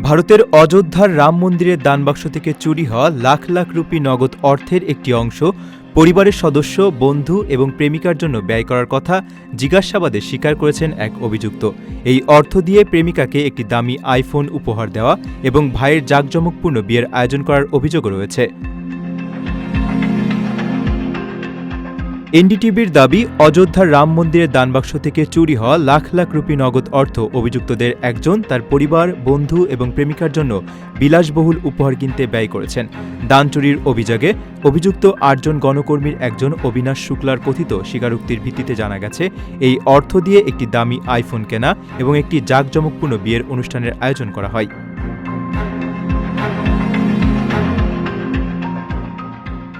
ভারতের অযোধ্যার রাম মন্দিরের দানবাক্স থেকে চুরি হওয়া লাখ লাখ রুপি নগদ অর্থের একটি অংশ পরিবারের সদস্য, বন্ধু এবং প্রেমিকার জন্য ব্যয় করার কথা জিজ্ঞাসাবাদে স্বীকার করেছেন এক অভিযুক্ত। এই অর্থ দিয়ে প্রেমিকাকে একটি দামি আইফোন উপহার দেওয়া এবং ভাইয়ের জাঁকজমকপূর্ণ বিয়ের আয়োজন করার অভিযোগও রয়েছে। এনডিটিভির দাবি, অযোধ্যার রাম মন্দিরের দানবাক্স থেকে চুরি হওয়া লাখ লাখ রুপি নগদ অর্থ অভিযুক্তদের একজন তার পরিবার, বন্ধু এবং প্রেমিকার জন্য বিলাসবহুল উপহার কিনতে ব্যয় করেছেন। দান চুরির অভিযোগে অভিযুক্ত ৮ জন গণকর্মীর একজন অবিনাশ শুক্লার কথিত স্বীকারোক্তির ভিত্তিতে জানা গেছে, এই অর্থ দিয়ে একটি দামি আইফোন কেনা এবং একটি জাঁকজমকপূর্ণ বিয়ের অনুষ্ঠানের আয়োজন করা হয়।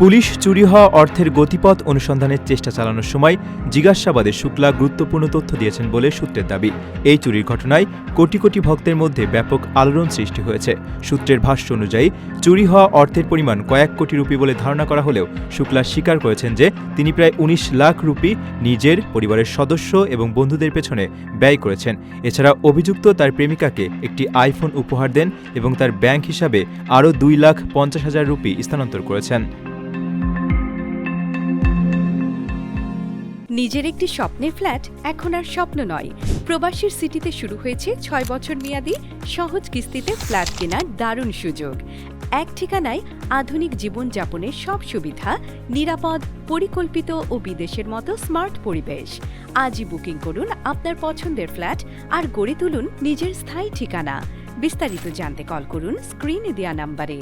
পুলিশ চুরি হওয়া অর্থের গতিপথ অনুসন্ধানের চেষ্টা চালানোর সময় জিজ্ঞাসাবাদে শুক্লা গুরুত্বপূর্ণ তথ্য দিয়েছেন বলে সূত্রের দাবি। এই চুরির ঘটনায় কোটি কোটি ভক্তের মধ্যে ব্যাপক আলোড়ন সৃষ্টি হয়েছে। সূত্রের ভাষ্য অনুযায়ী চুরি হওয়া অর্থের পরিমাণ কয়েক কোটি রুপি বলে ধারণা করা হলেও শুক্লা স্বীকার করেছেন যে তিনি প্রায় ১৯ লাখ রুপি নিজের, পরিবারের সদস্য এবং বন্ধুদের পেছনে ব্যয় করেছেন। এছাড়া অভিযুক্ত তার প্রেমিকাকে একটি আইফোন উপহার দেন এবং তার ব্যাংক হিসাবে আরও ২,৫০,০০০ রুপি স্থানান্তর করেছেন। নিজের একটি স্বপ্নের ফ্ল্যাট এখন আর স্বপ্ন নয়। প্রবাসীর সিটিতে শুরু হয়েছে ৬ বছর মেয়াদী সহজ কিস্তিতে ফ্ল্যাট কেনার দারুণ সুযোগ। এক ঠিকানায় আধুনিক জীবনযাপনের সব সুবিধা, নিরাপদ, পরিকল্পিত ও বিদেশের মতো স্মার্ট পরিবেশ। আজই বুকিং করুন আপনার পছন্দের ফ্ল্যাট আর গড়ে তুলুন নিজের স্থায়ী ঠিকানা। বিস্তারিত জানতে কল করুন স্ক্রিনে দেওয়া নাম্বারে।